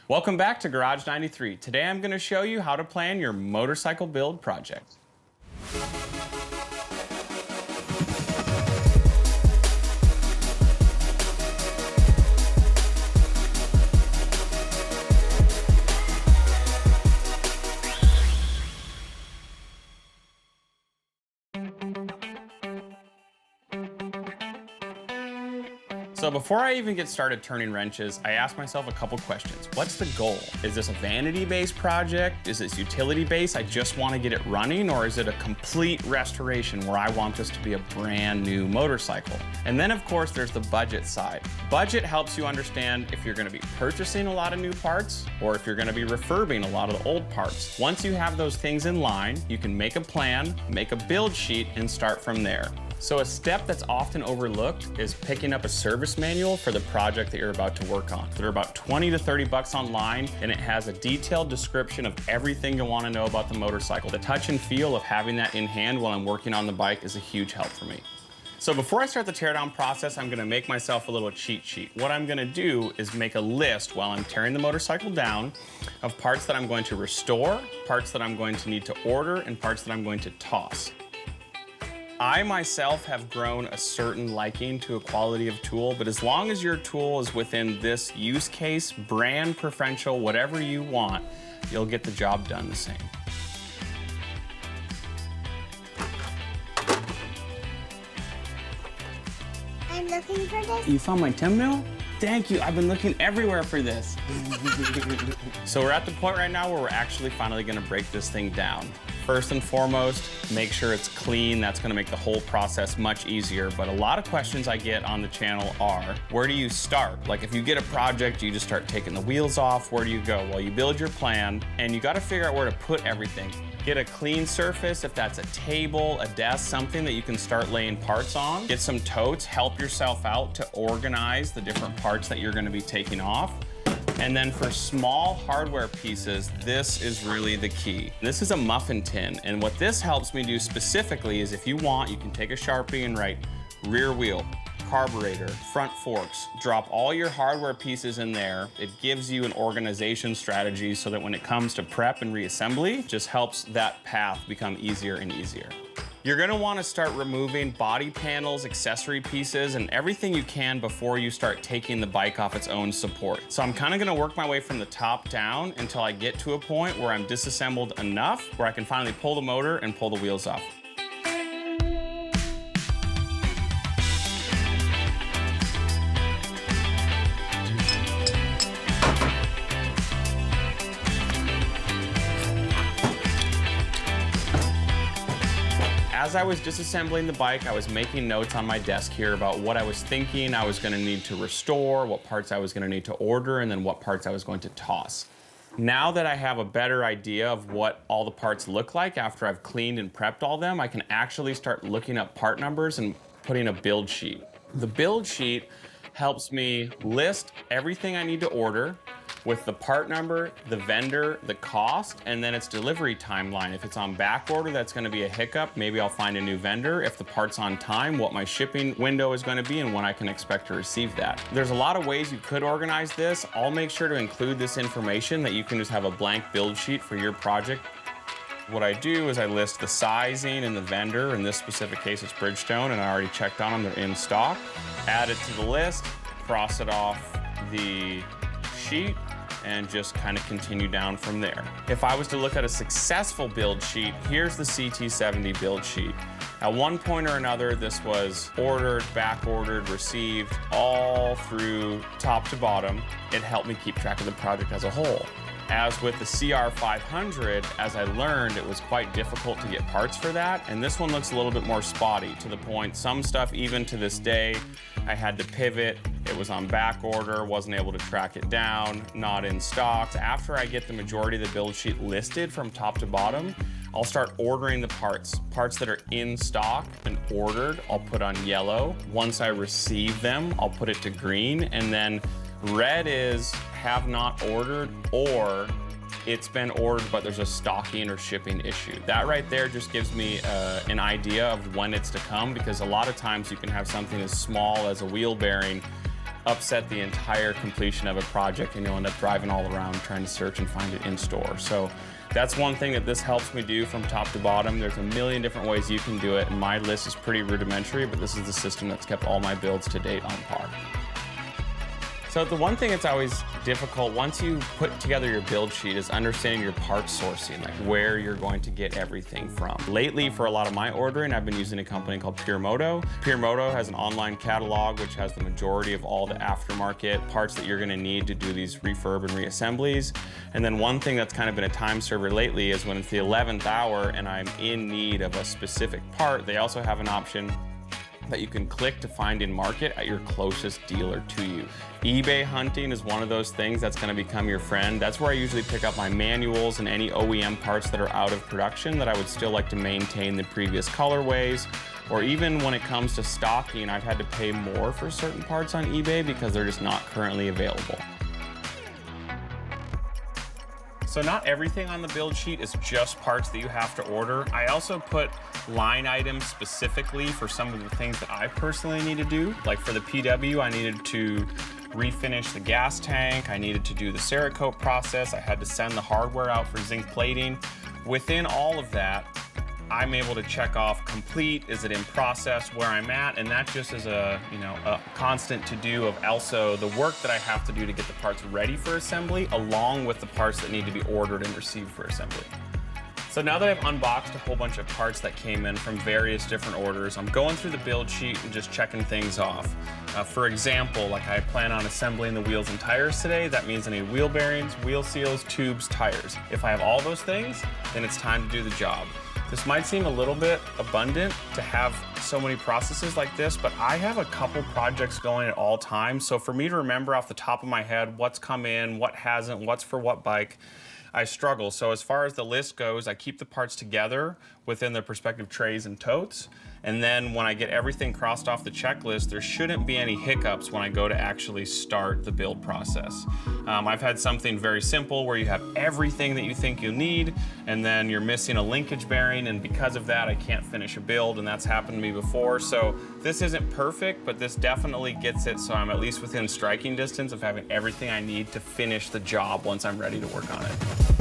Welcome back to Garage 93. Today I'm going to show you how to plan your motorcycle build project. So before I even get started turning wrenches, I ask myself a couple questions. What's the goal? Is this a vanity-based project? Is this utility-based? I just want to get it running, or is it a complete restoration where I want this to be a brand new motorcycle? And then of course there's the budget side. Budget helps you understand if you're going to be purchasing a lot of new parts or if you're going to be refurbing a lot of the old parts. Once you have those things in line, you can make a plan, make a build sheet, and start from there. So a step that's often overlooked is picking up a service manual for the project that you're about to work on. They're about 20 to 30 bucks online, and it has a detailed description of everything you'll want to know about the motorcycle. The touch and feel of having that in hand while I'm working on the bike is a huge help for me. So before I start the teardown process, I'm gonna make myself a little cheat sheet. What I'm gonna do is make a list while I'm tearing the motorcycle down of parts that I'm going to restore, parts that I'm going to need to order, and parts that I'm going to toss. I myself have grown a certain liking to a quality of tool, but as long as your tool is within this use case, brand, preferential, whatever you want, you'll get the job done the same. I'm looking for this. You found my 10 mil? Thank you, I've been looking everywhere for this. So we're at the point right now where we're actually finally gonna break this thing down. First and foremost, make sure it's clean. That's gonna make the whole process much easier. But a lot of questions I get on the channel are, where do you start? Like if you get a project, you just start taking the wheels off, where do you go? Well, you build your plan and you gotta figure out where to put everything. Get a clean surface, if that's a table, a desk, something that you can start laying parts on. Get some totes, help yourself out to organize the different parts that you're gonna be taking off. And then for small hardware pieces, this is really the key. This is a muffin tin, and what this helps me do specifically is if you want, you can take a Sharpie and write rear wheel, carburetor, front forks, drop all your hardware pieces in there. It gives you an organization strategy so that when it comes to prep and reassembly, it just helps that path become easier and easier. You're gonna wanna start removing body panels, accessory pieces, and everything you can before you start taking the bike off its own support. So I'm kinda gonna work my way from the top down until I get to a point where I'm disassembled enough where I can finally pull the motor and pull the wheels off. As I was disassembling the bike, I was making notes on my desk here about what I was thinking I was gonna need to restore, what parts I was gonna need to order, and then what parts I was going to toss. Now that I have a better idea of what all the parts look like after I've cleaned and prepped all them, I can actually start looking up part numbers and putting a build sheet. The build sheet helps me list everything I need to order with the part number, the vendor, the cost, and then its delivery timeline. If it's on back order, that's gonna be a hiccup. Maybe I'll find a new vendor. If the part's on time, what my shipping window is gonna be and when I can expect to receive that. There's a lot of ways you could organize this. I'll make sure to include this information that you can just have a blank build sheet for your project. What I do is I list the sizing and the vendor. In this specific case, it's Bridgestone, and I already checked on them, they're in stock. Add it to the list, cross it off the sheet, and just kind of continue down from there. If I was to look at a successful build sheet, here's the CT70 build sheet. At one point or another, this was ordered, back ordered, received, all through top to bottom. It helped me keep track of the project as a whole. As with the CR500, as I learned, it was quite difficult to get parts for that, and this one looks a little bit more spotty, to the point some stuff, even to this day, I had to pivot. It was on back order, wasn't able to track it down, not in stock. After I get the majority of the build sheet listed from top to bottom, I'll start ordering the parts. Parts that are in stock and ordered, I'll put on yellow. Once I receive them, I'll put it to green, and then red is have not ordered, or it's been ordered but there's a stocking or shipping issue. That right there just gives me an idea of when it's to come, because a lot of times you can have something as small as a wheel bearing upset the entire completion of a project, and you'll end up driving all around trying to search and find it in store. So that's one thing that this helps me do from top to bottom. There's a million different ways you can do it, and my list is pretty rudimentary, but this is the system that's kept all my builds to date on par. So the one thing that's always difficult once you put together your build sheet is understanding your parts sourcing, like where you're going to get everything from. Lately, for a lot of my ordering, I've been using a company called Pure Moto. Pure Moto has an online catalog which has the majority of all the aftermarket parts that you're gonna need to do these refurb and reassemblies. And then one thing that's kind of been a time server lately is when it's the 11th hour and I'm in need of a specific part, they also have an option that you can click to find in market at your closest dealer to you. eBay hunting is one of those things that's gonna become your friend. That's where I usually pick up my manuals and any OEM parts that are out of production that I would still like to maintain the previous colorways. Or even when it comes to stocking, I've had to pay more for certain parts on eBay because they're just not currently available. So not everything on the build sheet is just parts that you have to order. I also put line items specifically for some of the things that I personally need to do. Like for the PW, I needed to refinish the gas tank. I needed to do the Cerakote process. I had to send the hardware out for zinc plating. Within all of that, I'm able to check off complete, is it in process, where I'm at, and that just is a constant to-do of also the work that I have to do to get the parts ready for assembly, along with the parts that need to be ordered and received for assembly. So now that I've unboxed a whole bunch of parts that came in from various different orders, I'm going through the build sheet and just checking things off. For example, like I plan on assembling the wheels and tires today. That means I need wheel bearings, wheel seals, tubes, tires. If I have all those things, then it's time to do the job. This might seem a little bit abundant to have so many processes like this, but I have a couple projects going at all times. So for me to remember off the top of my head what's come in, what hasn't, what's for what bike, I struggle. So as far as the list goes, I keep the parts together within their respective trays and totes. And then when I get everything crossed off the checklist, there shouldn't be any hiccups when I go to actually start the build process. I've had something very simple where you have everything that you think you need, and then you're missing a linkage bearing, and because of that, I can't finish a build, and that's happened to me before. So this isn't perfect, but this definitely gets it so I'm at least within striking distance of having everything I need to finish the job once I'm ready to work on it.